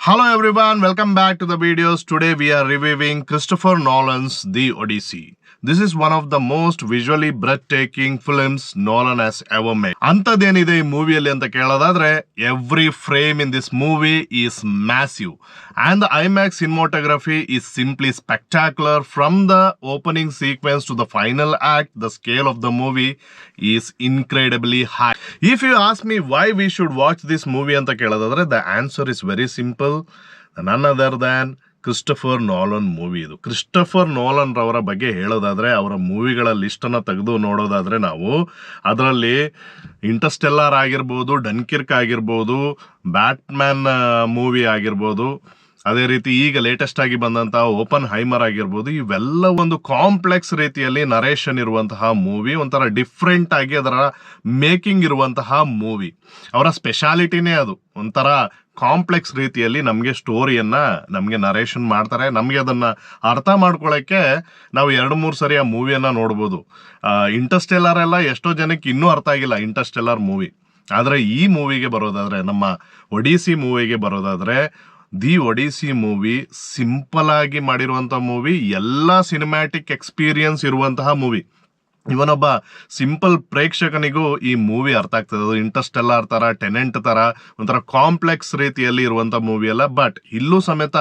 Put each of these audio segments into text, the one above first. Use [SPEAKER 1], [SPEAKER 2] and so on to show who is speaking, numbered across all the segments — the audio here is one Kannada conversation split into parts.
[SPEAKER 1] Hello everyone, welcome back to the videos. Today we are reviewing Christopher Nolan's The Odyssey. This is one of the most visually breathtaking films Nolan has ever made. ಅಂತದೇನಿದೆ ಈ ಮೂವಿಯಲ್ಲಿ ಅಂತ ಕೇಳೋದಾದ್ರೆ every frame in this movie is massive and the IMAX cinematography is simply spectacular. From the opening sequence to the final act, the scale of the movie is incredibly high. If you ask me why we should watch this movie ಅಂತ ಕೇಳೋದಾದ್ರೆ the answer is very simple. None other than Christopher Nolan movie ಇದು. ಕ್ರಿಸ್ಟಫರ್ ನಾಲನ್ ರವರ ಬಗ್ಗೆ ಹೇಳೋದಾದ್ರೆ ಅವರ ಮೂವಿಗಳ ಲಿಸ್ಟನ್ನು ತೆಗೆದು ನೋಡೋದಾದ್ರೆ ನಾವು ಅದರಲ್ಲಿ ಇಂಟರ್ಸ್ಟೆಲ್ಲಾರ್ ಆಗಿರ್ಬೋದು, ಡನ್ಕಿರ್ಕ್ ಆಗಿರ್ಬೋದು, ಬ್ಯಾಟ್ಮ್ಯಾನ್ ಮೂವಿ ಆಗಿರ್ಬೋದು, ಅದೇ ರೀತಿ ಈಗ ಲೇಟೆಸ್ಟ್ ಆಗಿ ಬಂದಂತಹ ಓಪನ್ ಹೈಮರ್ ಆಗಿರ್ಬೋದು, ಇವೆಲ್ಲ ಒಂದು ಕಾಂಪ್ಲೆಕ್ಸ್ ರೀತಿಯಲ್ಲಿ ನರೇಷನ್ ಇರುವಂತಹ ಮೂವಿ, ಒಂಥರ ಡಿಫ್ರೆಂಟ್ ಆಗಿ ಅದರ ಮೇಕಿಂಗ್ ಇರುವಂತಹ ಮೂವಿ. ಅವರ ಸ್ಪೆಷಾಲಿಟಿನೇ ಅದು. ಒಂಥರ ಕಾಂಪ್ಲೆಕ್ಸ್ ರೀತಿಯಲ್ಲಿ ನಮಗೆ ಸ್ಟೋರಿಯನ್ನ ನಮಗೆ ನರೇಷನ್ ಮಾಡ್ತಾರೆ. ನಮಗೆ ಅದನ್ನ ಅರ್ಥ ಮಾಡ್ಕೊಳ್ಳೋಕ್ಕೆ ನಾವು 2-3 ಸರಿ ಆ ಮೂವಿಯನ್ನ ನೋಡ್ಬೋದು. ಇಂಟರ್ಸ್ಟೆಲ್ಲರ್ ಎಲ್ಲ ಎಷ್ಟೋ ಜನಕ್ಕೆ ಇನ್ನೂ ಅರ್ಥ ಆಗಿಲ್ಲ ಇಂಟರ್ಸ್ಟೆಲ್ಲರ್ ಮೂವಿ. ಆದರೆ ಈ ಮೂವಿಗೆ ಬರೋದಾದ್ರೆ, ನಮ್ಮ ಒಡಿಸಿ ಮೂವಿಗೆ ಬರೋದಾದ್ರೆ, ದಿ ಒಡಿಸಿ ಮೂವಿ ಸಿಂಪಲ್ ಆಗಿ ಮಾಡಿರುವಂಥ ಮೂವಿ, ಎಲ್ಲ ಸಿನಿಮ್ಯಾಟಿಕ್ ಎಕ್ಸ್ಪೀರಿಯನ್ಸ್ ಇರುವಂತಹ ಮೂವಿ. ಇವನೊಬ್ಬ ಸಿಂಪಲ್ ಪ್ರೇಕ್ಷಕನಿಗೂ ಈ ಮೂವಿ ಅರ್ಥ ಆಗ್ತದೆ. ಅದು ಇಂಟರ್ಸ್ಟೆಲ್ಲಾರ್ ತರ, ಟೆನೆಂಟ್ ತರ ಒಂಥರ ಕಾಂಪ್ಲೆಕ್ಸ್ ರೀತಿಯಲ್ಲಿ ಇರುವಂತ ಮೂವಿ ಅಲ್ಲ. ಬಟ್ ಇಲ್ಲೂ ಸಮೇತ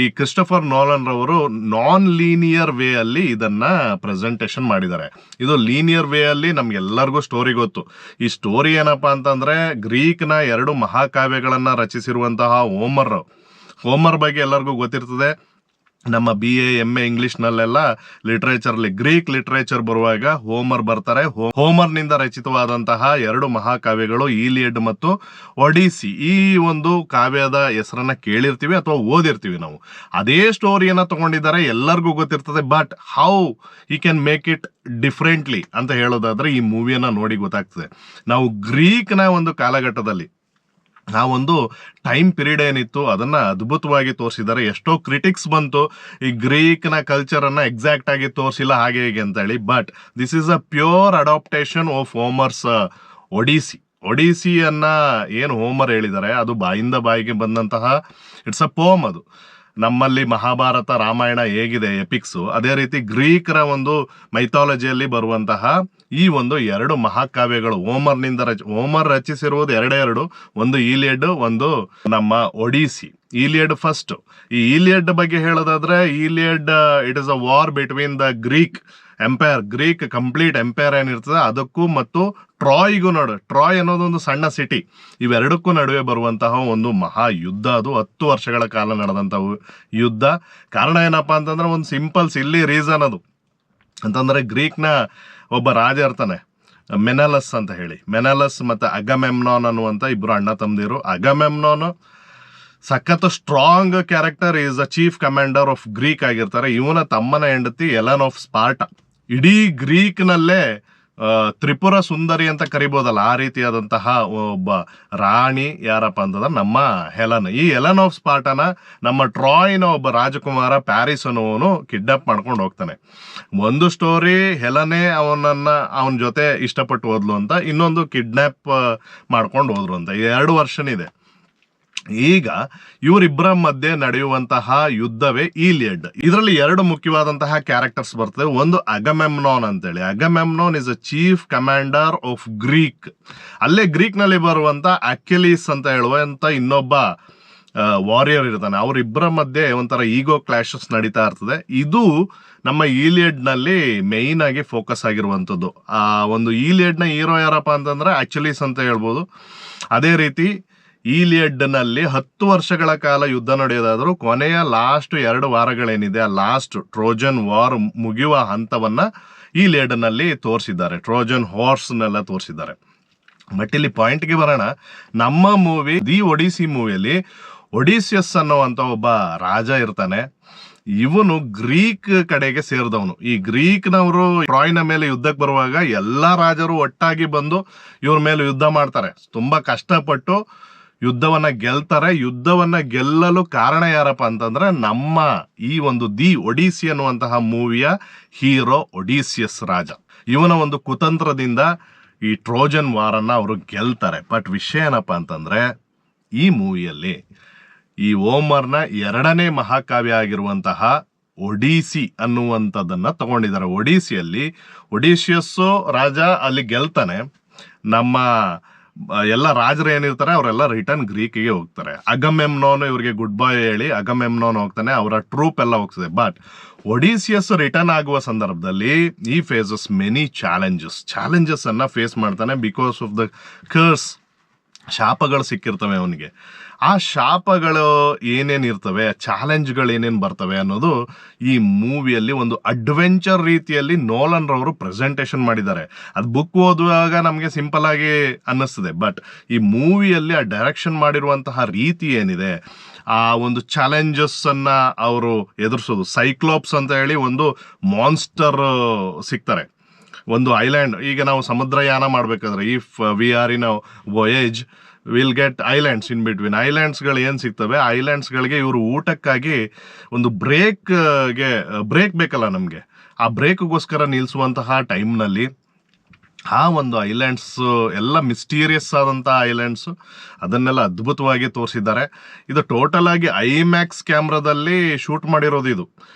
[SPEAKER 1] ಈ ಕ್ರಿಸ್ಟಫರ್ ನೋಲನ್ ರವರು ನಾನ್ ಲೀನಿಯರ್ ವೇ ಅಲ್ಲಿ ಇದನ್ನ ಪ್ರೆಸೆಂಟೇಷನ್ ಮಾಡಿದ್ದಾರೆ. ಇದು ಲೀನಿಯರ್ ವೇ ಅಲ್ಲಿ ನಮ್ಗೆಲ್ಲರಿಗೂ ಸ್ಟೋರಿ ಗೊತ್ತು. ಈ ಸ್ಟೋರಿ ಏನಪ್ಪಾ ಅಂತಂದ್ರೆ, ಗ್ರೀಕ್ನ 2 ಮಹಾಕಾವ್ಯಗಳನ್ನ ರಚಿಸಿರುವಂತಹ ಹೋಮರ್ ಬಗ್ಗೆ ಎಲ್ಲರಿಗೂ ಗೊತ್ತಿರ್ತದೆ. ನಮ್ಮ BA MA ಇಂಗ್ಲಿಷ್ನಲ್ಲೆಲ್ಲ ಲಿಟ್ರೇಚರ್ಲಿ ಗ್ರೀಕ್ ಲಿಟ್ರೇಚರ್ ಬರುವಾಗ ಹೋಮರ್ ಬರ್ತಾರೆ. ಹೋಮರ್ನಿಂದ ರಚಿತವಾದಂತಹ 2 ಮಹಾಕಾವ್ಯಗಳು ಈಲಿಯಡ್ ಮತ್ತು ಒಡಿಸಿ. ಈ ಒಂದು ಕಾವ್ಯದ ಹೆಸರನ್ನ ಕೇಳಿರ್ತೀವಿ ಅಥವಾ ಓದಿರ್ತೀವಿ ನಾವು. ಅದೇ ಸ್ಟೋರಿಯನ್ನ ತಗೊಂಡಿದ್ದಾರೆ, ಎಲ್ಲರಿಗೂ ಗೊತ್ತಿರ್ತದೆ. ಬಟ್ ಹೌ ಈ ಕ್ಯಾನ್ ಮೇಕ್ ಇಟ್ ಡಿಫ್ರೆಂಟ್ಲಿ ಅಂತ ಹೇಳೋದಾದ್ರೆ ಈ ಮೂವಿಯನ್ನ ನೋಡಿ ಗೊತ್ತಾಗ್ತದೆ. ನಾವು ಗ್ರೀಕ್ನ ಒಂದು ಕಾಲಘಟ್ಟದಲ್ಲಿ ಆ ಒಂದು ಟೈಮ್ ಪೀರಿಯಡ್ ಏನಿತ್ತು ಅದನ್ನ ಅದ್ಭುತವಾಗಿ ತೋರಿಸಿದ್ದಾರೆ. ಎಷ್ಟೋ ಕ್ರಿಟಿಕ್ಸ್ ಬಂತು, ಈ ಗ್ರೀಕ್ನ ಕಲ್ಚರ್ ಅನ್ನ ಎಕ್ಸಾಕ್ಟ್ ಆಗಿ ತೋರಿಸಿಲ್ಲ ಹಾಗೆ ಹೀಗೆ ಅಂತ ಹೇಳಿ. But this is a pure adaptation of Homer's ಒಡಿಸಿಯನ್ನ ಏನು ಹೋಮರ್ ಹೇಳಿದ್ದಾರೆ ಅದು ಬಾಯಿಂದ ಬಾಯಿಗೆ ಬಂದಂತಹ ಇಟ್ಸ್ ಅ ಪೋಮ್. ಅದು ನಮ್ಮಲ್ಲಿ ಮಹಾಭಾರತ, ರಾಮಾಯಣ ಹೇಗಿದೆ ಎಪಿಕ್ಸು, ಅದೇ ರೀತಿ ಗ್ರೀಕರ ಒಂದು ಮೈಥಾಲಜಿಯಲ್ಲಿ ಬರುವಂತಹ ಈ ಒಂದು 2 ಮಹಾಕಾವ್ಯಗಳು ಹೋಮರ್ ರಚಿಸಿರುವುದು 2, ಒಂದು ಈಲಿಯಡ್, ಒಂದು ನಮ್ಮ ಒಡಿಸಿ. Iliad first. ಈ ಈಲಿಯಡ್ ಬಗ್ಗೆ ಹೇಳೋದಾದ್ರೆ, Iliad it is a war between the Greek empire, Greek complete empire ಏನಿರ್ತದೆ ಅದಕ್ಕೂ ಮತ್ತು ಟ್ರಾಯ್ಗೂ ಟ್ರಾಯ್ ಅನ್ನೋದು ಒಂದು ಸಣ್ಣ ಸಿಟಿ, ಇವೆರಡಕ್ಕೂ ನಡುವೆ ಬರುವಂತಹ ಒಂದು ಮಹಾ ಯುದ್ಧ. ಅದು 10 ವರ್ಷಗಳ ಕಾಲ ನಡೆದಂತಹ ಯುದ್ಧ. ಕಾರಣ ಏನಪ್ಪಾ ಅಂತಂದ್ರೆ, ಒಂದು ಸಿಂಪಲ್ ಸಿಲ್ಲಿ ರೀಸನ್ ಅದು ಅಂತಂದ್ರೆ, ಗ್ರೀಕ್ನ ಒಬ್ಬ ರಾಜ ಇರ್ತಾನೆ ಮೆನಲಸ್ ಅಂತ ಹೇಳಿ. ಮೆನಲಸ್ ಮತ್ತೆ ಅಗಮೆಮ್ನಾನ್ ಅನ್ನುವಂತ 2 ಅಣ್ಣ ತಮ್ಮದಿರು. ಅಗಮೆಮ್ನಾನ್ ಸಖತ್ strong character, is a chief commander of Greek ಆಗಿರ್ತಾರೆ. ಇವನ ತಮ್ಮನ ಹೆಂಡತಿ ಎಲನ್ ಆಫ್ ಸ್ಪಾರ್ಟಾ. ಇಡೀ ಗ್ರೀಕ್ನಲ್ಲೇ ತ್ರಿಪುರ ಸುಂದರಿ ಅಂತ ಕರಿಬೋದಲ್ಲ, ಆ ರೀತಿಯಾದಂತಹ ಒಬ್ಬ ರಾಣಿ ಯಾರಪ್ಪ ಅಂತಂದ್ರೆ ನಮ್ಮ ಹೆಲನ್. ಈ ಎಲನ್ ಆಫ್ ಸ್ಪಾರ್ಟನ ನಮ್ಮ ಟ್ರಾಯ್ನ ಒಬ್ಬ ರಾಜಕುಮಾರ ಪ್ಯಾರಿಸ್ ಅನ್ನೋನು ಕಿಡ್ನಾಪ್ ಮಾಡ್ಕೊಂಡು ಹೋಗ್ತಾನೆ. ಒಂದು ಸ್ಟೋರಿ ಹೆಲನೇ ಅವನ ಜೊತೆ ಇಷ್ಟಪಟ್ಟು ಹೋದ್ಲು ಅಂತ, ಇನ್ನೊಂದು ಕಿಡ್ನಾಪ್ ಮಾಡ್ಕೊಂಡು ಹೋದ್ರು ಅಂತ. 2 ವರ್ಷನ್ ಇದೆ. ಈಗ ಇವರಿಬ್ಬರ ಮಧ್ಯೆ ನಡೆಯುವಂತಹ ಯುದ್ಧವೇ ಈಲಿಯಡ್. ಇದರಲ್ಲಿ 2 ಮುಖ್ಯವಾದಂತಹ ಕ್ಯಾರೆಕ್ಟರ್ಸ್ ಬರ್ತದೆ. ಒಂದು ಅಗಮೆಮ್ನಾನ್ ಅಂತೇಳಿ. Agamemnon is a chief commander of Greek. ಅಲ್ಲೇ ಗ್ರೀಕ್ ನಲ್ಲಿ ಬರುವಂತ ಅಕ್ಕಿಲೀಸ್ ಅಂತ ಹೇಳುವಂತ ಇನ್ನೊಬ್ಬ ವಾರಿಯರ್ ಇರ್ತಾನೆ. ಅವರಿಬ್ಬರ ಮಧ್ಯೆ ಒಂಥರ ಈಗೋ ಕ್ಲಾಶಸ್ ನಡೀತಾ ಇರ್ತದೆ. ಇದು ನಮ್ಮ ಈಲಿಯಡ್ ನಲ್ಲಿ ಮೇಯ್ನ್ ಆಗಿ ಫೋಕಸ್ ಆಗಿರುವಂತದ್ದು. ಆ ಒಂದು ಈಲಿಯಡ್ ನ ಹೀರೋ ಯಾರಪ್ಪ ಅಂತಂದ್ರೆ ಅಕ್ಕಿಲೀಸ್ ಅಂತ ಹೇಳ್ಬೋದು. ಅದೇ ರೀತಿ ಈಲಿಯಡ್ ನಲ್ಲಿ 10 ವರ್ಷಗಳ ಕಾಲ ಯುದ್ಧ ನಡೆಯೋದಾದ್ರೂ ಕೊನೆಯ ಲಾಸ್ಟ್ 2 ವಾರಗಳೇನಿದೆ, ಆ ಲಾಸ್ಟ್ ಟ್ರೋಜನ್ ವಾರ್ ಮುಗಿಯುವ ಹಂತವನ್ನ ಈಲಿಯಡ್ ನಲ್ಲಿ ತೋರಿಸಿದ್ದಾರೆ. ಟ್ರೋಜನ್ ಹಾರ್ಸ್ನೆಲ್ಲ ತೋರಿಸಿದ್ದಾರೆ. ಬಟ್ ಇಲ್ಲಿ ಪಾಯಿಂಟ್ಗೆ ಬರೋಣ. ನಮ್ಮ ಮೂವಿ ದಿ ಒಡಿಸಿ ಮೂವಿಯಲ್ಲಿ ಒಡಿಸಿಯಸ್ ಅನ್ನುವಂತ ಒಬ್ಬ ರಾಜ ಇರ್ತಾನೆ. ಇವನು ಗ್ರೀಕ್ ಕಡೆಗೆ ಸೇರಿದವನು. ಈ ಗ್ರೀಕ್ನವರು ಟ್ರಾಯ್ನ ಮೇಲೆ ಯುದ್ಧಕ್ಕೆ ಬರುವಾಗ ಎಲ್ಲಾ ರಾಜರು ಒಟ್ಟಾಗಿ ಬಂದು ಇವ್ರ ಮೇಲೆ ಯುದ್ಧ ಮಾಡ್ತಾರೆ. ತುಂಬಾ ಕಷ್ಟಪಟ್ಟು ಯುದ್ಧವನ್ನ ಗೆಲ್ತಾರೆ. ಯುದ್ಧವನ್ನ ಗೆಲ್ಲಲು ಕಾರಣ ಯಾರಪ್ಪ ಅಂತಂದ್ರೆ, ನಮ್ಮ ಈ ಒಂದು ದಿ ಒಡಿಸಿ ಅನ್ನುವಂತಹ ಮೂವಿಯ ಹೀರೋ ಒಡಿಸಿಯಸ್ ರಾಜ. ಇವನ ಒಂದು ಕುತಂತ್ರದಿಂದ ಈ ಟ್ರೋಜನ್ ವಾರನ್ನ ಅವರು ಗೆಲ್ತಾರೆ. ಬಟ್ ವಿಷಯ ಏನಪ್ಪಾ ಅಂತಂದ್ರೆ, ಈ ಮೂವಿಯಲ್ಲಿ ಈ ಹೋಮರ್ನ 2ನೇ ಮಹಾಕಾವ್ಯ ಆಗಿರುವಂತಹ ಒಡಿಸಿ ಅನ್ನುವಂಥದ್ದನ್ನ ತಗೊಂಡಿದ್ದಾರೆ. ಒಡಿಸಿಯಲ್ಲಿ ಒಡಿಶಿಯಸ್ಸು ರಾಜ ಅಲ್ಲಿ ಗೆಲ್ತಾನೆ, ನಮ್ಮ ಎಲ್ಲ ರಾಜರು ಏನಿರ್ತಾರೆ ಅವರೆಲ್ಲ ರಿಟರ್ನ್ ಗ್ರೀಕಿಗೆ ಹೋಗ್ತಾರೆ. ಅಗಮೆಮ್ನೋನ್ ಇವ್ರಿಗೆ ಗುಡ್ ಬೈ ಹೇಳಿ ಅಗಮೆಮ್ನೋನ್ ಹೋಗ್ತಾನೆ, ಅವರ ಟ್ರೂಪ್ ಎಲ್ಲ ಹೋಗ್ತದೆ. ಬಟ್ ಒಡಿಸಿಯಸ್ ರಿಟರ್ನ್ ಆಗುವ ಸಂದರ್ಭದಲ್ಲಿ ಈ ಫೇಸಸ್ ಮೆನಿ ಚಾಲೆಂಜಸ್ ಅನ್ನ ಫೇಸ್ ಮಾಡ್ತಾನೆ ಬಿಕಾಸ್ ಆಫ್ ದ ಕರ್ಸ್. ಶಾಪಗಳು ಸಿಕ್ಕಿರ್ತವೆ ಅವನಿಗೆ. ಆ ಶಾಪಗಳು ಏನೇನು ಇರ್ತವೆ, ಚಾಲೆಂಜ್ಗಳು ಏನೇನು ಬರ್ತವೆ ಅನ್ನೋದು ಈ ಮೂವಿಯಲ್ಲಿ ಒಂದು ಅಡ್ವೆಂಚರ್ ರೀತಿಯಲ್ಲಿ ನೋಲನ್ ರವರು ಪ್ರೆಸೆಂಟೇಷನ್ ಮಾಡಿದ್ದಾರೆ. ಅದು ಬುಕ್ ಓದುವಾಗ ನಮಗೆ ಸಿಂಪಲ್ ಆಗಿ ಅನ್ನಿಸ್ತದೆ, ಬಟ್ ಈ ಮೂವಿಯಲ್ಲಿ ಆ ಡೈರೆಕ್ಷನ್ ಮಾಡಿರುವಂತಹ ರೀತಿ ಏನಿದೆ, ಆ ಒಂದು ಚಾಲೆಂಜಸ್ ಅನ್ನ ಅವರು ಎದುರಿಸೋದು. ಸೈಕ್ಲೋಪ್ಸ್ ಅಂತ ಹೇಳಿ ಒಂದು ಮಾನ್ಸ್ಟರ್ ಸಿಗ್ತಾರೆ ಒಂದು ಐಲ್ಯಾಂಡ್. ಈಗ ನಾವು ಸಮುದ್ರಯಾನ ಮಾಡಬೇಕಾದ್ರೆ if we are in a voyage will get islands in between. ಐಲ್ಯಾಂಡ್ಸ್ಗಳು ಏನು ಸಿಗ್ತವೆ, ಐಲ್ಯಾಂಡ್ಸ್ಗಳಿಗೆ ಇವರು ಊಟಕ್ಕಾಗಿ ಒಂದು ಬ್ರೇಕ್ ಬೇಕಲ್ಲ ನಮಗೆ, ಆ ಬ್ರೇಕ್ಗೋಸ್ಕರ ನಿಲ್ಲಿಸುವಂತಹ ಟೈಮ್ನಲ್ಲಿ ಆ ಒಂದು ಐಲ್ಯಾಂಡ್ಸ್ ಎಲ್ಲ ಮಿಸ್ಟೀರಿಯಸ್ ಆದಂಥ ಐಲ್ಯಾಂಡ್ಸ್, ಅದನ್ನೆಲ್ಲ ಅದ್ಭುತವಾಗಿ ತೋರಿಸಿದ್ದಾರೆ. ಇದು ಟೋಟಲ್ ಆಗಿ ಐಮ್ಯಾಕ್ಸ್ ಕ್ಯಾಮ್ರಾದಲ್ಲಿ ಶೂಟ್ ಮಾಡಿರೋದು.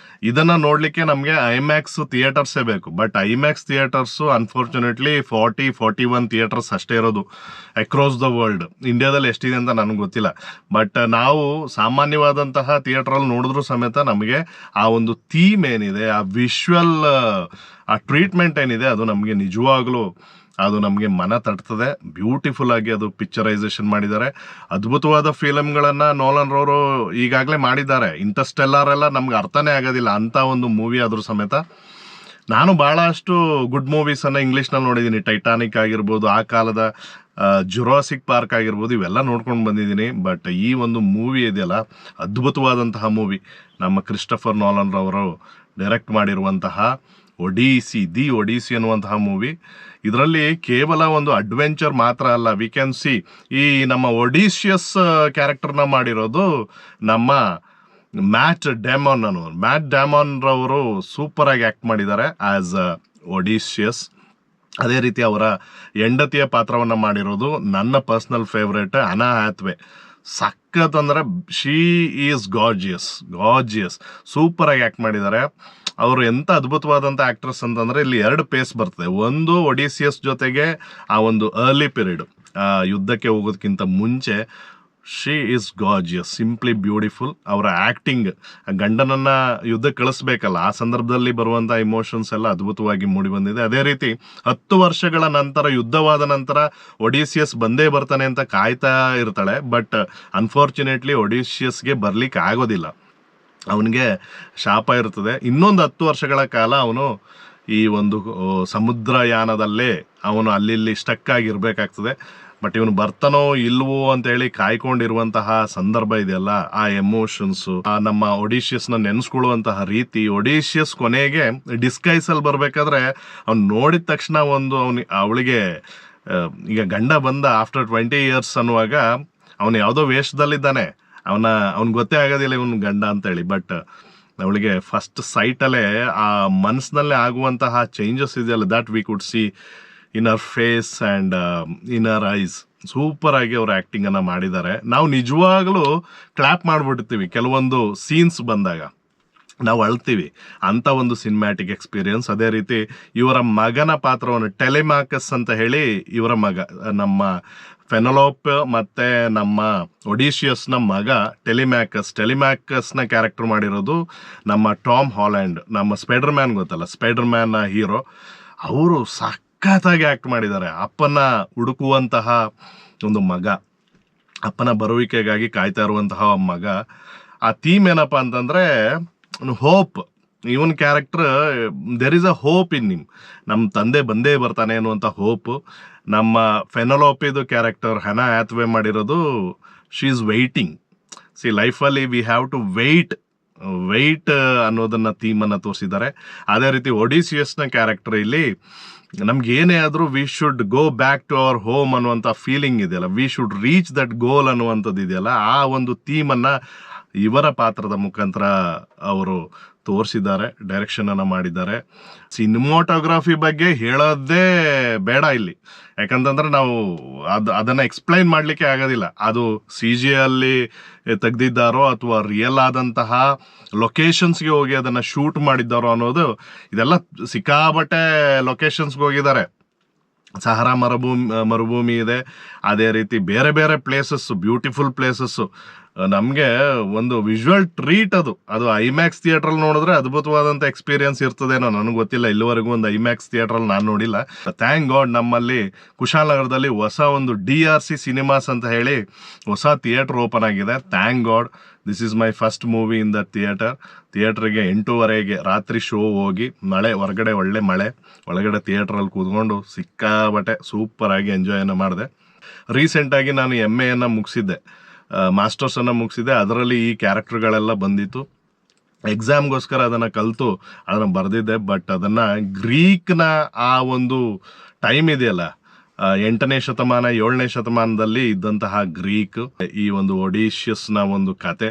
[SPEAKER 1] ಇದನ್ನ ನೋಡ್ಲಿಕ್ಕೆ ನಮಗೆ ಐಮ್ಯಾಕ್ಸ್ ಥಿಯೇಟರ್ಸೇ ಬೇಕು. ಬಟ್ ಐಮ್ಯಾಕ್ಸ್ ಥಿಯೇಟರ್ಸು ಅನ್ಫಾರ್ಚುನೇಟ್ಲಿ 41 ಥಿಯೇಟರ್ಸ್ ಅಷ್ಟೇ ಇರೋದು ಅಕ್ರಾಸ್ ದ ವರ್ಲ್ಡ್. ಇಂಡಿಯಾದಲ್ಲಿ ಎಷ್ಟಿದೆ ಅಂತ ನನಗೆ ಗೊತ್ತಿಲ್ಲ. ಬಟ್ ನಾವು ಸಾಮಾನ್ಯವಾದಂತಹ ಥಿಯೇಟ್ರಲ್ಲಿ ನೋಡಿದ್ರು ಸಮೇತ ನಮಗೆ ಆ ಒಂದು ಥೀಮ್ ಏನಿದೆ, ಆ ವಿಶ್ವಲ್ ಆ ಟ್ರೀಟ್ಮೆಂಟ್ ಏನಿದೆ, ಅದು ನಮಗೆ ನಿಜವಾಗ್ಲೂ ಅದು ನಮಗೆ ಮನ ತಟ್ತದೆ. ಬ್ಯೂಟಿಫುಲ್ ಆಗಿ ಅದು ಪಿಕ್ಚರೈಸೇಷನ್ ಮಾಡಿದ್ದಾರೆ. ಅದ್ಭುತವಾದ ಫಿಲಮ್ಗಳನ್ನು ನೋಲನ್ ರವರು ಈಗಾಗಲೇ ಮಾಡಿದ್ದಾರೆ. ಇಂಟರ್ಸ್ಟೆಲ್ಲಾರ್ ಎಲ್ಲ ನಮ್ಗೆ ಅರ್ಥನೇ ಆಗೋದಿಲ್ಲ ಅಂಥ ಒಂದು ಮೂವಿ ಆದರೂ ಸಮೇತ. ನಾನು ಭಾಳಷ್ಟು ಗುಡ್ ಮೂವೀಸನ್ನು ಇಂಗ್ಲೀಷ್ನಲ್ಲಿ ನೋಡಿದ್ದೀನಿ. ಟೈಟಾನಿಕ್ ಆಗಿರ್ಬೋದು, ಆ ಕಾಲದ ಜುರಾಸಿಕ್ ಪಾರ್ಕ್ ಆಗಿರ್ಬೋದು, ಇವೆಲ್ಲ ನೋಡ್ಕೊಂಡು ಬಂದಿದ್ದೀನಿ. ಬಟ್ ಈ ಒಂದು ಮೂವಿ ಇದೆಯಲ್ಲ, ಅದ್ಭುತವಾದಂತಹ ಮೂವಿ. ನಮ್ಮ ಕ್ರಿಸ್ಟಫರ್ ನೋಲನ್ ರವರು ಡೈರೆಕ್ಟ್ ಮಾಡಿರುವಂತಹ ದಿ ಒಡಿಸಿ ಅನ್ನುವಂತಹ ಮೂವಿ. ಇದರಲ್ಲಿ ಕೇವಲ ಒಂದು ಅಡ್ವೆಂಚರ್ ಮಾತ್ರ ಅಲ್ಲ, ವಿ ಕ್ಯಾನ್ ಸಿ ಈ ನಮ್ಮ ಒಡಿಶಿಯಸ್ ಕ್ಯಾರೆಕ್ಟರ್ನ ಮಾಡಿರೋದು ನಮ್ಮ ಮ್ಯಾಟ್ ಡ್ಯಾಮನ್ ರವರು ಸೂಪರ್ ಆಗಿ ಆಕ್ಟ್ ಮಾಡಿದ್ದಾರೆ ಆಸ್ ಒಡಿಶಿಯಸ್. ಅದೇ ರೀತಿ ಅವರ ಹೆಂಡತಿಯ ಪಾತ್ರವನ್ನು ಮಾಡಿರೋದು ನನ್ನ ಪರ್ಸನಲ್ ಫೇವ್ರೇಟ್ ಅನಾ ಹ್ಯಾಥ್ವೆ. ಸಖತ್ ಅಂದರೆ ಶೀ ಈಸ್ ಗಾರ್ಜಿಯಸ್ ಸೂಪರ್ ಆಗಿ ಆಕ್ಟ್ ಮಾಡಿದ್ದಾರೆ. ಅವರು ಎಂಥ ಅದ್ಭುತವಾದಂಥ ಆಕ್ಟ್ರೆಸ್ ಅಂತಂದರೆ, ಇಲ್ಲಿ 2 ಪೇಸ್ ಬರ್ತದೆ. ಒಂದು ಒಡಿಸಿಯಸ್ ಜೊತೆಗೆ ಆ ಒಂದು ಅರ್ಲಿ ಪೀರಿಯಡ್ ಯುದ್ಧಕ್ಕೆ ಹೋಗೋದಕ್ಕಿಂತ ಮುಂಚೆ she is gorgeous, simply beautiful. ಅವರ ಆ್ಯಕ್ಟಿಂಗ್, ಗಂಡನನ್ನ ಯುದ್ಧಕ್ಕೆ ಕಳಿಸ್ಬೇಕಲ್ಲ, ಆ ಸಂದರ್ಭದಲ್ಲಿ ಬರುವಂಥ ಇಮೋಷನ್ಸ್ ಎಲ್ಲ ಅದ್ಭುತವಾಗಿ ಮೂಡಿ ಬಂದಿದೆ. ಅದೇ ರೀತಿ 10 ವರ್ಷಗಳ ನಂತರ, ಯುದ್ಧವಾದ ನಂತರ ಒಡಿಸಿಯಸ್ ಬಂದೇ ಬರ್ತಾನೆ ಅಂತ ಕಾಯ್ತಾ ಇರ್ತಾಳೆ. ಬಟ್ ಅನ್ಫಾರ್ಚುನೇಟ್ಲಿ ಒಡಿಸಿಯಸ್ಗೆ ಬರ್ಲಿಕ್ಕೆ ಆಗೋದಿಲ್ಲ. ಅವನಿಗೆ ಶಾಪ ಇರ್ತದೆ. ಇನ್ನೊಂದು 10 ವರ್ಷಗಳ ಕಾಲ ಅವನು ಈ ಒಂದು ಸಮುದ್ರಯಾನದಲ್ಲೇ ಅವನು ಅಲ್ಲಿ ಸ್ಟಕ್ ಆಗಿರ್ಬೇಕಾಗ್ತದೆ. ಬಟ್ ಇವನು ಬರ್ತಾನೋ ಇಲ್ವೋ ಅಂತೇಳಿ ಕಾಯ್ಕೊಂಡಿರುವಂತಹ ಸಂದರ್ಭ ಇದೆಯಲ್ಲ, ಆ ಎಮೋಷನ್ಸು, ನಮ್ಮ ಒಡಿಶಿಯಸ್ನ ನೆನೆಸ್ಕೊಳ್ಳುವಂತಹ ರೀತಿ. ಒಡಿಶಿಯಸ್ ಕೊನೆಗೆ ಡಿಸ್ಕೈಸಲ್ಲಿ ಬರ್ಬೇಕಾದ್ರೆ ಅವ್ನು ನೋಡಿದ ತಕ್ಷಣ ಅವಳಿಗೆ ಈಗ ಗಂಡ ಬಂದ ಆಫ್ಟರ್ 20 years ಅನ್ನುವಾಗ ಅವನು ಯಾವುದೋ ವೇಷದಲ್ಲಿದ್ದಾನೆ, ಅವ್ನಿಗೆ ಗೊತ್ತೇ ಆಗೋದಿಲ್ಲ ಇವನು ಗಂಡ ಅಂತೇಳಿ. ಬಟ್ ಅವಳಿಗೆ ಫಸ್ಟ್ ಸೈಟಲ್ಲೇ ಆ ಮನಸ್ಸಿನಲ್ಲೇ ಆಗುವಂತಹ ಚೇಂಜಸ್ ಇದೆಯಲ್ಲ, that we could see in our face and in our eyes. Super ಆಗಿ ಅವ್ರ ಆ್ಯಕ್ಟಿಂಗನ್ನು ಮಾಡಿದ್ದಾರೆ. ನಾವು ನಿಜವಾಗ್ಲೂ ಕ್ಲಾಪ್ ಮಾಡಿಬಿಡ್ತೀವಿ ಕೆಲವೊಂದು ಸೀನ್ಸ್ ಬಂದಾಗ, ನಾವು ಅಳ್ತೀವಿ ಅಂಥ ಒಂದು ಸಿನಿಮ್ಯಾಟಿಕ್ ಎಕ್ಸ್ಪೀರಿಯನ್ಸ್. ಅದೇ ರೀತಿ ಇವರ ಮಗನ ಪಾತ್ರವನ್ನು, ಟೆಲಿಮ್ಯಾಕಸ್ ಅಂತ ಹೇಳಿ ಇವರ ಮಗ, ನಮ್ಮ ಫೆನಲೋಪ್ ಮತ್ತು ನಮ್ಮ ಒಡಿಶಿಯಸ್ನ ಮಗ ಟೆಲಿಮ್ಯಾಕಸ್ನ ಕ್ಯಾರೆಕ್ಟರ್ ಮಾಡಿರೋದು ನಮ್ಮ ಟಾಮ್ ಹಾಲೆಂಡ್. ನಮ್ಮ ಸ್ಪೈಡರ್ ಮ್ಯಾನ್ ಗೊತ್ತಲ್ಲ, ಸ್ಪೈಡರ್ ಮ್ಯಾನ್ ಹೀರೋ, ಅವರು ಸಖತ್ತಾಗಿ ಆ್ಯಕ್ಟ್ ಮಾಡಿದ್ದಾರೆ. ಅಪ್ಪನ ಹುಡುಕುವಂತಹ ಒಂದು ಮಗ, ಅಪ್ಪನ ಬರುವಿಕೆಗಾಗಿ ಕಾಯ್ತಾ ಇರುವಂತಹ ಮಗ. ಆ ಥೀಮ್ ಏನಪ್ಪ ಅಂತಂದರೆ hope. Even character, there is a hope ಇನ್ ನಿಮ್, ನಮ್ಮ ತಂದೆ ಬಂದೇ ಬರ್ತಾನೆ ಅನ್ನುವಂಥ ಹೋಪು. ನಮ್ಮ ಫೆನಲೋಪಿದು ಕ್ಯಾರೆಕ್ಟರ್ ಹನಾ ಹ್ಯಾಥ್ವೆ ಮಾಡಿರೋದು, ಶಿ ಈಸ್ ವೆಯ್ಟಿಂಗ್. ಸಿ ಲೈಫಲ್ಲಿ ವಿ ಹ್ಯಾವ್ ಟು ವೆಯ್ಟ್ ಅನ್ನೋದನ್ನ ಥೀಮನ್ನು ತೋರಿಸಿದ್ದಾರೆ. ಅದೇ ರೀತಿ ಒಡಿಸಿಯಸ್ನ ಕ್ಯಾರೆಕ್ಟರ್ ಇಲ್ಲಿ ನಮ್ಗೆ ಏನೇ ಆದರೂ we should go back to our home ಅನ್ನುವಂಥ ಫೀಲಿಂಗ್ ಇದೆಯಲ್ಲ, we should reach that goal ಅನ್ನುವಂಥದ್ದು ಇದೆಯಲ್ಲ, ಆ ಒಂದು ಥೀಮನ್ನು ಇವರ ಪಾತ್ರದ ಮುಖಾಂತರ ಅವರು ತೋರಿಸಿದ್ದಾರೆ, ಡೈರೆಕ್ಷನನ್ನು ಮಾಡಿದ್ದಾರೆ. ಸಿನಿಮಾಟೋಗ್ರಫಿ ಬಗ್ಗೆ ಹೇಳೋದೇ ಬೇಡ ಇಲ್ಲಿ, ಯಾಕಂತಂದ್ರೆ ನಾವು ಅದನ್ನು ಎಕ್ಸ್ಪ್ಲೈನ್ ಮಾಡಲಿಕ್ಕೆ ಆಗೋದಿಲ್ಲ. ಅದು CG ಅಲ್ಲಿ ತೆಗೆದಿದ್ದಾರೋ ಅಥವಾ ರಿಯಲ್ ಆದಂತಹ ಲೊಕೇಶನ್ಸ್ಗೆ ಹೋಗಿ ಅದನ್ನು ಶೂಟ್ ಮಾಡಿದ್ದಾರೋ ಅನ್ನೋದು, ಇದೆಲ್ಲ ಸಿಕ್ಕಾಬಟ್ಟೆ ಲೊಕೇಶನ್ಸ್ಗೆ ಹೋಗಿದ್ದಾರೆ. ಸಹರಾ ಮರುಭೂಮಿ ಇದೆ, ಅದೇ ರೀತಿ ಬೇರೆ ಬೇರೆ ಪ್ಲೇಸಸ್ಸು, ಬ್ಯೂಟಿಫುಲ್ ಪ್ಲೇಸಸ್ಸು. ನಮಗೆ ಒಂದು ವಿಜುವಲ್ ಟ್ರೀಟ್ ಅದು ಐಮ್ಯಾಕ್ಸ್ ಥಿಯೇಟ್ರಲ್ಲಿ ನೋಡಿದ್ರೆ ಅದ್ಭುತವಾದಂಥ ಎಕ್ಸ್ಪೀರಿಯನ್ಸ್ ಇರ್ತದೇನೋ, ನನಗೆ ಗೊತ್ತಿಲ್ಲ. ಇಲ್ಲಿವರೆಗೂ ಒಂದು ಐಮ್ಯಾಕ್ಸ್ ಥಿಯೇಟ್ರಲ್ಲಿ ನಾನು ನೋಡಿಲ್ಲ. ಥ್ಯಾಂಕ್ ಗಾಡ್ ನಮ್ಮಲ್ಲಿ ಕುಶಾಲನಗರದಲ್ಲಿ ಹೊಸ ಒಂದು DRC ಸಿನಿಮಾಸ್ ಅಂತ ಹೇಳಿ ಹೊಸ ಥಿಯೇಟ್ರ್ ಓಪನ್ ಆಗಿದೆ. Thank god, this is my first movie in the ಥಿಯೇಟ್ರಿಗೆ 8:30 ರಾತ್ರಿ ಶೋ ಹೋಗಿ, ಮಳೆ ಹೊರಗಡೆ, ಒಳ್ಳೆ ಮಳೆ, ಒಳಗಡೆ ಥಿಯೇಟ್ರಲ್ಲಿ ಕೂತ್ಕೊಂಡು ಸಿಕ್ಕಾಬಟ್ಟೆ ಸೂಪರಾಗಿ ಎಂಜಾಯನ್ನು ಮಾಡಿದೆ. ರೀಸೆಂಟಾಗಿ ನಾನು MA ಮುಗಿಸಿದ್ದೆ, ಮಾಸ್ಟರ್ಸನ್ನು ಮುಗಿಸಿದೆ. ಅದರಲ್ಲಿ ಈ ಕ್ಯಾರೆಕ್ಟರ್ಗಳೆಲ್ಲ ಬಂದಿತ್ತು. ಎಕ್ಸಾಮ್ಗೋಸ್ಕರ ಅದನ್ನು ಕಲಿತು ಅದನ್ನು ಬರೆದಿದ್ದೆ. ಬಟ್ ಅದನ್ನು ಗ್ರೀಕ್ನ ಆ ಒಂದು ಟೈಮ್ ಇದೆಯಲ್ಲ, 8ನೇ ಶತಮಾನ 7ನೇ ಶತಮಾನದಲ್ಲಿ ಇದ್ದಂತಹ ಗ್ರೀಕ್, ಈ ಒಂದು ಒಡಿಶಿಯಸ್ನ ಒಂದು ಕತೆ,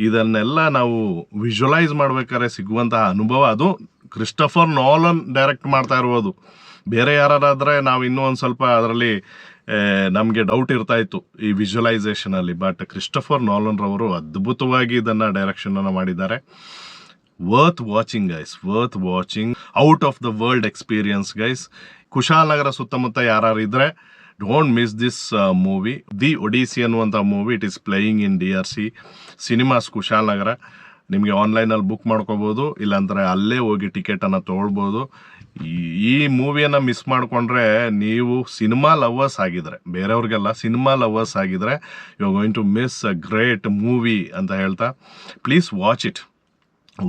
[SPEAKER 1] ಇದನ್ನೆಲ್ಲ ನಾವು ವಿಜುವಲೈಸ್ ಮಾಡ್ಬೇಕಾದ್ರೆ ಸಿಗುವಂತಹ ಅನುಭವ, ಅದು ಕ್ರಿಸ್ಟೋಫರ್ ನೋಲನ್ ಡೈರೆಕ್ಟ್ ಮಾಡ್ತಾ ಇರ್ಬೋದು. ಬೇರೆ ಯಾರಾದ್ರೆ ನಾವು ಇನ್ನೂ ಒಂದು ಸ್ವಲ್ಪ ಅದರಲ್ಲಿ ನಮಗೆ ಡೌಟ್ ಇರ್ತಾ ಇತ್ತು ಈ ವಿಜುವಲೈಸೇಷನಲ್ಲಿ. ಬಟ್ ಕ್ರಿಸ್ಟೋಫರ್ ನೋಲನ್ ರವರು ಅದ್ಭುತವಾಗಿ ಇದನ್ನು ಡೈರೆಕ್ಷನನ್ನು ಮಾಡಿದ್ದಾರೆ. Worth watching guys, worth watching, out of the world experience guys. Kushalnagar ಸುತ್ತಮುತ್ತ ಯಾರು ಇದ್ರೆ don't miss this movie, the Odyssey ಅನ್ನುವಂಥ movie. It is playing in DRC cinemas Kushalnagar. ನಿಮಗೆ ಆನ್ಲೈನಲ್ಲಿ ಬುಕ್ ಮಾಡ್ಕೋಬೋದು, ಇಲ್ಲಾಂದರೆ ಅಲ್ಲೇ ಹೋಗಿ ಟಿಕೆಟನ್ನು ತೊಗೊಳ್ಬೋದು. ಈ ಮೂವಿಯನ್ನು ಮಿಸ್ ಮಾಡಿಕೊಂಡ್ರೆ, ನೀವು ಸಿನಿಮಾ ಲವರ್ಸ್ ಆಗಿದ್ರೆ, ಬೇರೆಯವ್ರಿಗೆಲ್ಲ ಸಿನಿಮಾ ಲವರ್ಸ್ ಆಗಿದ್ರೆ, you are going to miss a great movie ಅಂತ ಹೇಳ್ತಾ, ಪ್ಲೀಸ್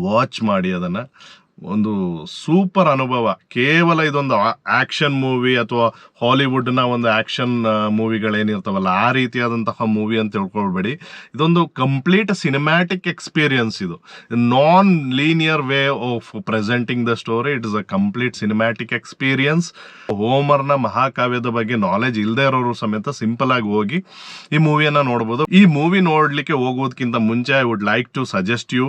[SPEAKER 1] ವಾಚ್ ಮಾಡಿ ಅದನ್ನು. ಒಂದು ಸೂಪರ್ ಅನುಭವ. ಕೇವಲ ಇದೊಂದು ಆ್ಯಕ್ಷನ್ ಮೂವಿ ಅಥವಾ ಹಾಲಿವುಡ್ನ ಒಂದು ಆ್ಯಕ್ಷನ್ ಮೂವಿಗಳೇನಿರ್ತಾವಲ್ಲ ಆ ರೀತಿಯಾದಂತಹ ಮೂವಿ ಅಂತ ತಿಳ್ಕೊಳ್ಬೇಡಿ. ಇದೊಂದು ಕಂಪ್ಲೀಟ್ ಸಿನಿಮ್ಯಾಟಿಕ್ ಎಕ್ಸ್ಪೀರಿಯನ್ಸ್. ಇದು non linear way of presenting the story. It is a complete cinematic experience. ಹೋಮರ್ನ ಮಹಾಕಾವ್ಯದ ಬಗ್ಗೆ ನಾಲೆಜ್ ಇಲ್ಲದೆ ಇರೋರು ಸಮೇತ ಸಿಂಪಲ್ ಆಗಿ ಹೋಗಿ ಈ ಮೂವಿಯನ್ನು ನೋಡ್ಬೋದು. ಈ ಮೂವಿ ನೋಡಲಿಕ್ಕೆ ಹೋಗೋದಕ್ಕಿಂತ ಮುಂಚೆ I would like to suggest you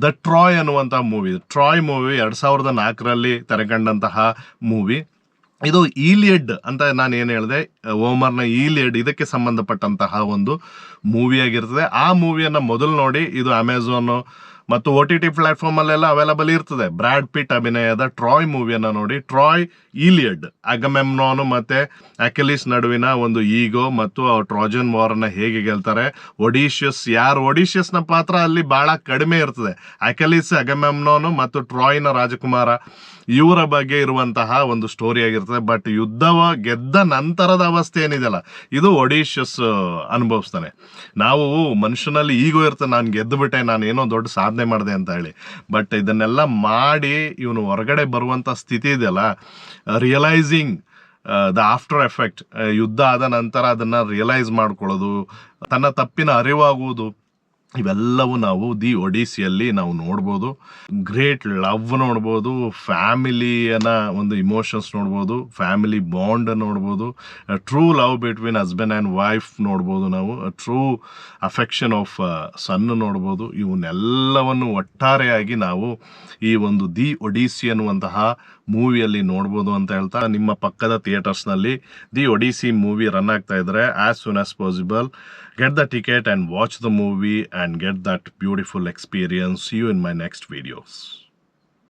[SPEAKER 1] the Troy ಅನ್ನುವಂಥ ಮೂವಿ. ಟ್ರಾಯ್ ಮೂವಿ 2004ರಲ್ಲಿ ತೆರೆಕಂಡಂತಹ ಮೂವಿ. ಇದು ಈಲಿಯಡ್ ಅಂತ ನಾನು ಏನು ಹೇಳಿದೆ, ಹೋಮರ್ನ ಈಲಿಯಡ್, ಇದಕ್ಕೆ ಸಂಬಂಧಪಟ್ಟಂತಹ ಒಂದು ಮೂವಿಯಾಗಿರ್ತದೆ. ಆ ಮೂವಿಯನ್ನು ಮೊದಲು ನೋಡಿ. ಇದು ಅಮೆಝಾನು ಮತ್ತು OTT ಪ್ಲಾಟ್ಫಾರ್ಮಲ್ಲೆಲ್ಲ ಅವೈಲಬಲ್ ಇರ್ತದೆ. ಬ್ರಾಡ್ ಪಿಟ್ ಅಭಿನಯದ ಟ್ರಾಯ್ ಮೂವಿಯನ್ನು ನೋಡಿ. ಟ್ರಾಯ್ ಈಲಿಯಡ್, ಅಗಮೆಮ್ನಾನು ಮತ್ತು ಅಕೆಲಿಸ್ ನಡುವಿನ ಒಂದು ಈಗೋ ಮತ್ತು ಟ್ರೋಜನ್ ವಾರನ್ನು ಹೇಗೆ ಗೆಲ್ತಾರೆ, ಒಡಿಶಿಯಸ್ನ ಪಾತ್ರ ಅಲ್ಲಿ ಭಾಳ ಕಡಿಮೆ ಇರ್ತದೆ. ಅಕೆಲಿಸ್, ಅಗಮೆಮ್ನಾನು ಮತ್ತು ಟ್ರಾಯ್ನ ರಾಜಕುಮಾರ, ಇವರ ಬಗ್ಗೆ ಇರುವಂತಹ ಒಂದು ಸ್ಟೋರಿ ಆಗಿರ್ತದೆ. ಬಟ್ ಯುದ್ಧವ ಗೆದ್ದ ನಂತರದ ಅವಸ್ಥೆ ಏನಿದೆಯಲ್ಲ, ಇದು ಒಡಿಶಿಯಸ್ ಅನುಭವಿಸ್ತಾನೆ. ನಾವು ಮನುಷ್ಯನಲ್ಲಿ ಈಗೋ ಇರ್ತದೆ, ನಾನು ಗೆದ್ದು ಬಿಟ್ಟೆ, ನಾನು ಏನೋ ದೊಡ್ಡ ಸಾಧನೆ ಮಾಡಿದೆ ಅಂತ ಹೇಳಿ. ಬಟ್ ಇದನ್ನೆಲ್ಲ ಮಾಡಿ ಇವನು ಹೊರಗಡೆ ಬರುವಂಥ ಸ್ಥಿತಿ ಇದೆಯಲ್ಲ, ರಿಯಲೈಸಿಂಗ್ ದ ಆಫ್ಟರ್ ಎಫೆಕ್ಟ್, ಯುದ್ಧ ಆದ ನಂತರ ಅದನ್ನು ರಿಯಲೈಸ್ ಮಾಡ್ಕೊಳ್ಳೋದು, ತನ್ನ ತಪ್ಪಿನ ಅರಿವಾಗುವುದು, ಇವೆಲ್ಲವೂ ನಾವು ದಿ ಒಡಿಸಿಯಲ್ಲಿ ನಾವು ನೋಡ್ಬೋದು. ಗ್ರೇಟ್ ಲವ್ ನೋಡ್ಬೋದು, ಫ್ಯಾಮಿಲಿಯನ್ನ ಒಂದು ಇಮೋಷನ್ಸ್ ನೋಡ್ಬೋದು, ಫ್ಯಾಮಿಲಿ ಬಾಂಡ್ ನೋಡ್ಬೋದು, true love between husband and wife ನೋಡ್ಬೋದು, ನಾವು ಟ್ರೂ ಅಫೆಕ್ಷನ್ ಆಫ್ ಸನ್ ನೋಡ್ಬೋದು. ಇವನ್ನೆಲ್ಲವನ್ನು ಒಟ್ಟಾರೆಯಾಗಿ ನಾವು ಈ ಒಂದು ದಿ ಒಡಿಸಿ ಅನ್ನುವಂತಹ ಮೂವಿಯಲ್ಲಿ ನೋಡ್ಬೋದು ಅಂತ ಹೇಳ್ತಾ, ನಿಮ್ಮ ಪಕ್ಕದ ಥಿಯೇಟರ್ಸ್ನಲ್ಲಿ ದಿ ಒಡಿಸಿ ಮೂವಿ ರನ್ ಆಗ್ತಾ ಇದ್ರೆ as soon as possible get the ticket and watch the movie and get that beautiful experience. See you in my next videos.